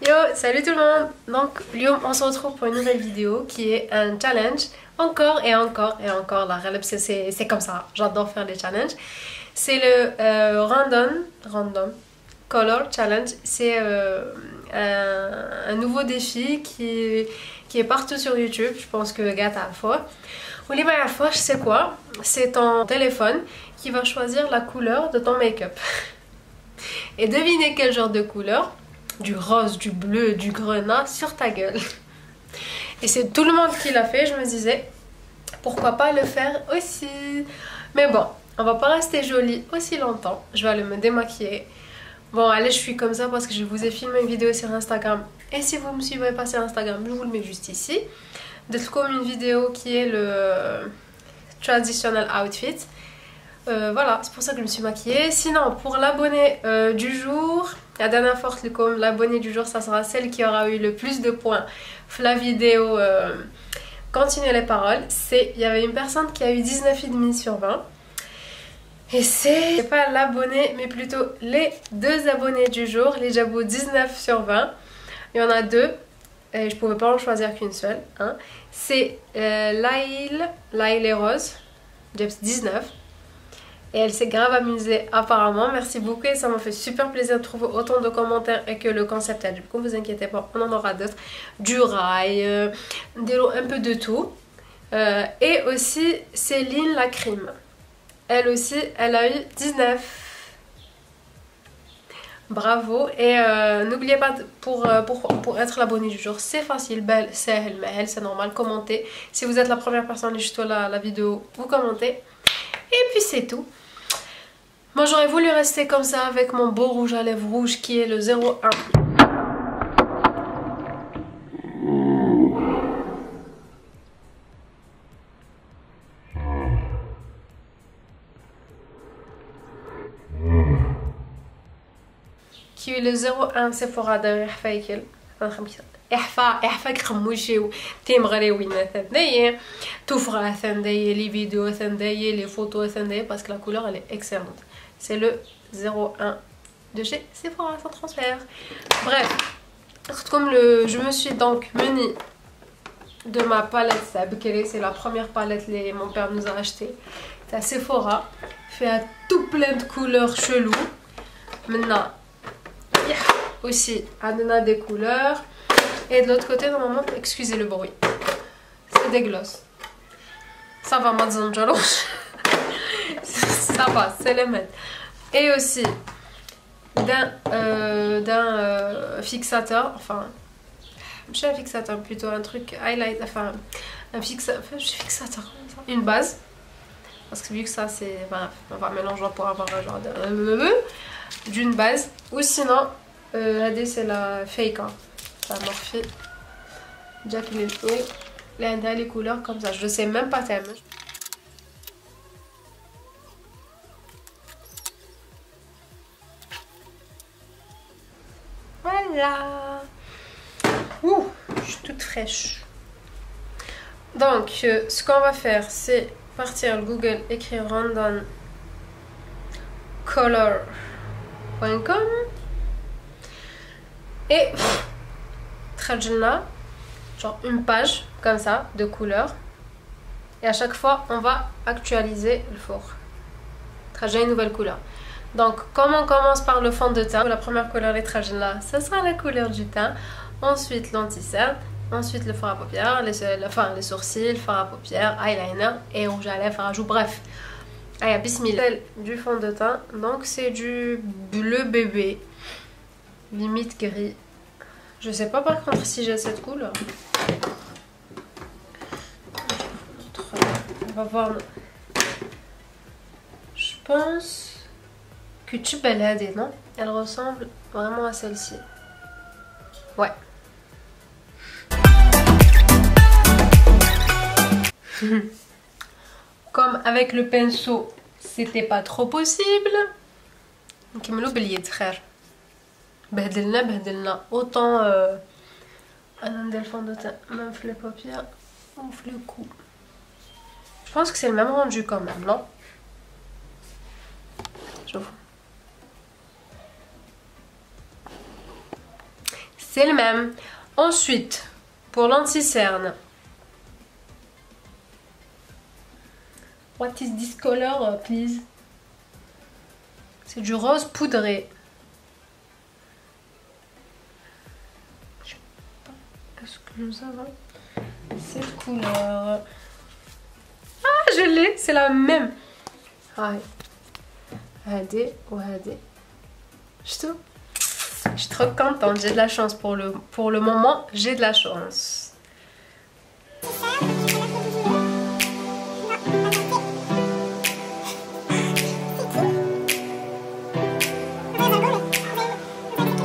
Yo, salut tout le monde. Donc, Lyon, on se retrouve pour une nouvelle vidéo qui est un challenge. Encore et encore et encore. La relève, c'est comme ça. J'adore faire des challenges. C'est le Random Color Challenge. C'est un nouveau défi qui est partout sur YouTube. Je pense que gars à la fois. Ou les meilleures fois, je sais quoi. C'est ton téléphone qui va choisir la couleur de ton make-up. Et devinez quel genre de couleur. Du rose, du bleu, du grenat sur ta gueule. Et c'est tout le monde qui l'a fait. Je me disais, pourquoi pas le faire aussi. Mais bon, on va pas rester jolie aussi longtemps. Je vais aller me démaquiller. Bon, allez, je suis comme ça parce que je vous ai filmé une vidéo sur Instagram. Et si vous me suivez pas sur Instagram, je vous le mets juste ici. D'être comme une vidéo qui est le traditional outfit. Voilà, c'est pour ça que je me suis maquillée. Sinon, pour l'abonné du jour, la dernière fois, comme l'abonné du jour, ça sera celle qui aura eu le plus de points. La vidéo Continuez les paroles. Il y avait une personne qui a eu 19,5 sur 20. Et c'est pas l'abonné, mais plutôt les deux abonnés du jour. Les Jabou 19 sur 20. Il y en a deux. Et je pouvais pas en choisir qu'une seule. Hein. C'est Laïl et Rose. 19. Et elle s'est grave amusée apparemment, merci beaucoup et ça m'a fait super plaisir de trouver autant de commentaires et que le concept a du coup, vous inquiétez pas, on en aura d'autres, du rail, un peu de tout. Et aussi Céline la crime, elle aussi, elle a eu 19. Bravo et n'oubliez pas pour être l'abonné du jour, c'est facile, belle, c'est normal, commentez. Si vous êtes la première personne juste la vidéo, vous commentez. Et puis c'est tout. Moi j'aurais voulu rester comme ça avec mon beau rouge à lèvres rouge qui est le 01. Qui est le 01 Sephora de Rfaikel. احفاك خموشي وتيمغري وين ثندايا توفرا ثندايا لي فيديو ثندايا لي فوتو ثندايا parce que la couleur elle est excellente. C'est le 01 de chez Sephora sans transfert. Bref, comme je me suis donc munie de ma palette Sabkele, c'est la première palette que mon père nous a acheté. C'est à Sephora, fait à tout plein de couleurs cheloues. Maintenant, aussi, on a des couleurs. Et de l'autre côté, normalement, excusez le bruit, c'est des glosses. Ça va, Madzanjalo. Ça va, c'est les mêmes. Et aussi, d'un fixateur, enfin, je suis un fixateur, plutôt un truc highlight, enfin, un fixateur, une base. Parce que vu que ça, c'est, bref, on va mélanger pour avoir un genre d'une base. Ou sinon, c'est la fake. Hein. Ça morphée. Jack les couleurs comme ça. Je sais même pas tellement. Voilà. Ouh, je suis toute fraîche. Donc, ce qu'on va faire, c'est partir Google, écrire randomcolor.com et genre une page comme ça de couleurs et à chaque fois on va actualiser le four, trajet une nouvelle couleur. Donc comme on commence par le fond de teint, la première couleur est trajet là, ça sera la couleur du teint, ensuite l'anti-cerne, ensuite le fard à paupières, les sourcils, fard à paupières, eyeliner et rouge à lèvres, rajout, bref. Allez, bismillah. Du fond de teint, donc c'est du bleu bébé, limite gris. Je sais pas par contre si j'ai cette couleur. On va voir. Je pense que tu balades, non? Elle ressemble vraiment à celle-ci. Ouais. Comme avec le pinceau, c'était pas trop possible. Donc il me l'oublie, frère. بهدلنا autant un des fonds de teint même les paupières ou le cou. Je pense que c'est le même rendu quand même, non? Je vous c'est le même. Ensuite, pour l'anti-cerne. What is this color, please? C'est du rose poudré. Je sais pas, est-ce que nous avons cette couleur? Ah, je l'ai, c'est la même. Ah, هادي وهادي. شفتوا؟ Je suis trop contente, j'ai de la chance pour le moment, j'ai de la chance.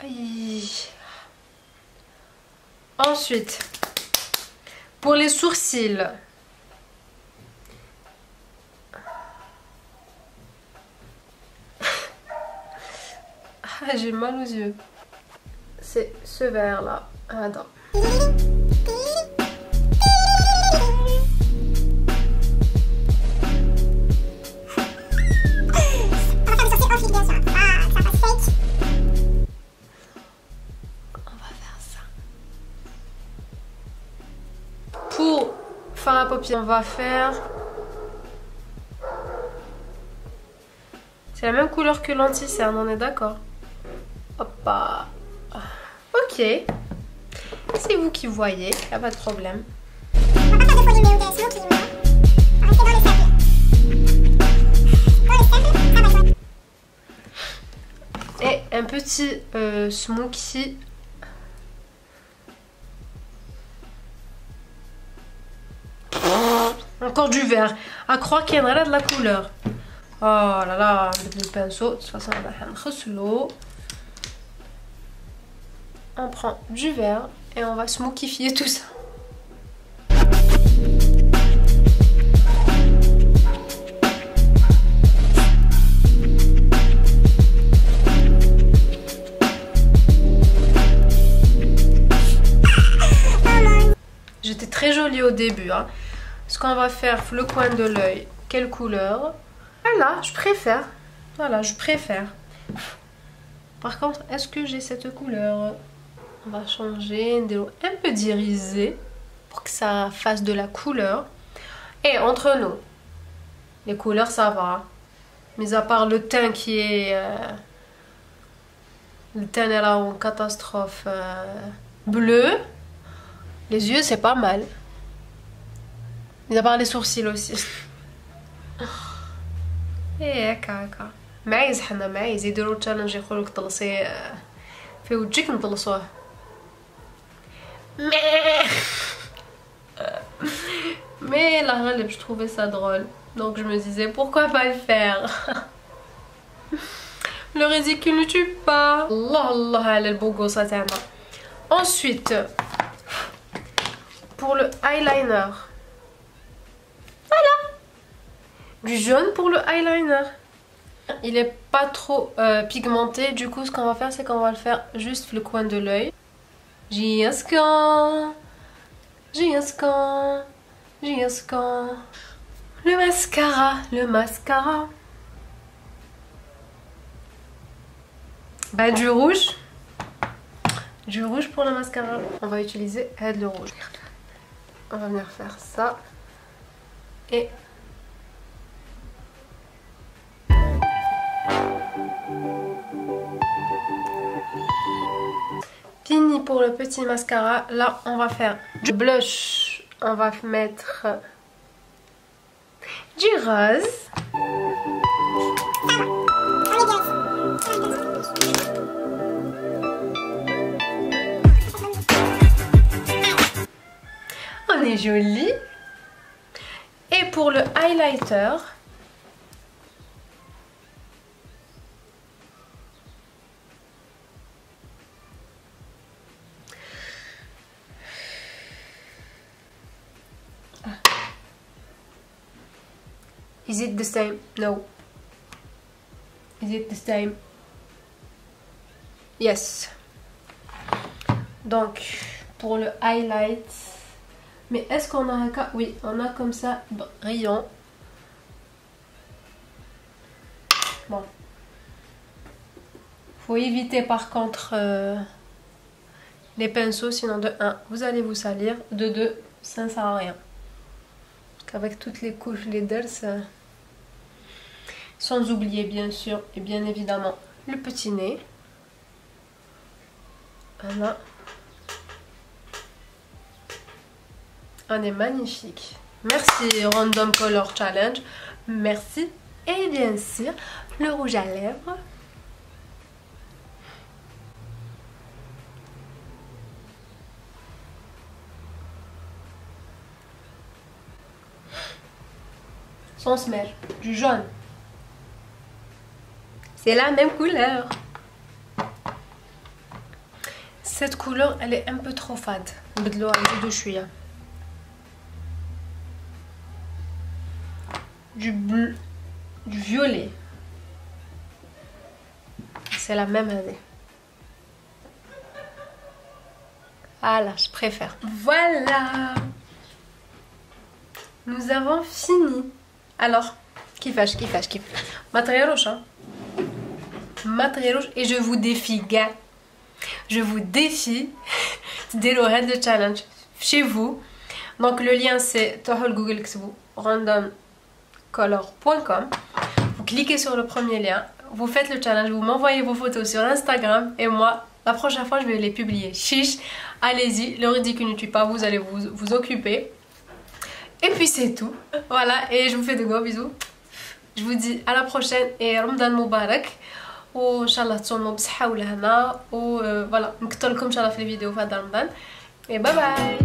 Aïe. Ensuite, pour les sourcils. Ah, j'ai mal aux yeux. C'est ce vert là. Attends. Pour fard à paupières, on va faire... C'est la même couleur que l'anti-cerne, on est d'accord? Hop. Ok. C'est vous qui voyez, y a pas de problème. On va pas faire de volume ou de smoking, non? On va rester dans le cercle. Et un petit smoky. Encore du vert. À croire qu'il y en a de la couleur. Oh là là, le pinceau. De toute façon, on va faire l'eau. On prend du vert et on va smokifier tout ça. J'étais très jolie au début. Hein. Ce qu'on va faire, le coin de l'œil, quelle couleur? Voilà, je préfère. Voilà, je préfère. Par contre, est-ce que j'ai cette couleur? On va changer un peu d'irisé pour que ça fasse de la couleur. Et entre nous, les couleurs ça va. Mis à part le teint qui est... le teint est là en catastrophe bleu. Les yeux c'est pas mal. Mis à part les sourcils aussi. ايه هكا معايز حنا معايز يديروا تشالنج يقولوا لك طلصي في وجهك نطلصوه. Mais la réelle, je trouvais ça drôle. Donc je me disais pourquoi pas le faire. Le ridicule ne tue pas. Allah Allah, elle est beau gosse. Ensuite, pour le eyeliner. Voilà. Du jaune pour le eyeliner. Il est pas trop pigmenté. Du coup, ce qu'on va faire, c'est qu'on va le faire juste le coin de l'œil. J'ai un scan. J'ai un scan. J'ai un scan. Le mascara. Le mascara. Bah, du rouge. Du rouge pour le mascara. On va utiliser le rouge. On va venir faire ça. Et... fini pour le petit mascara. Là, on va faire du blush. On va mettre du rose. On est joli. Et pour le highlighter, is it the same? No. Is it the same? Yes. Donc, pour le highlight, mais est-ce qu'on a un cas? Oui, on a comme ça brillant. Bon. Faut éviter par contre les pinceaux, sinon de 1, vous allez vous salir, de 2, ça ne sert à rien. Parce qu'avec toutes les couches, les ders, sans oublier bien sûr et bien évidemment le petit nez. Voilà. On est magnifique. Merci Random Color Challenge. Merci. Et bien sûr, le rouge à lèvres. Sans se mêle. Du jaune. C'est la même couleur. Cette couleur, elle est un peu trop fade. نبدلو على شوية. Du bleu, du violet. C'est la même année. Voilà, je préfère. Voilà. Nous avons fini. Alors, كيفاش matériel rouge, hein? Matériel rouge. Et je vous défie, gars. Je vous défie de le challenge chez vous. Donc le lien c'est Google randomcolor.com. Vous cliquez sur le premier lien, vous faites le challenge, vous m'envoyez vos photos sur Instagram et moi la prochaine fois je vais les publier. Chiche, allez-y, le ridicule ne tue pas, vous allez vous occuper. Et puis c'est tout. Voilà, et je vous fais de gros bisous. Je vous dis à la prochaine et Ramadan Moubarak. وان شاء الله تصوموا بصحه ولهنا وفوالا نكثر لكم ان شاء الله في الفيديو في هذا رمضان. باي باي.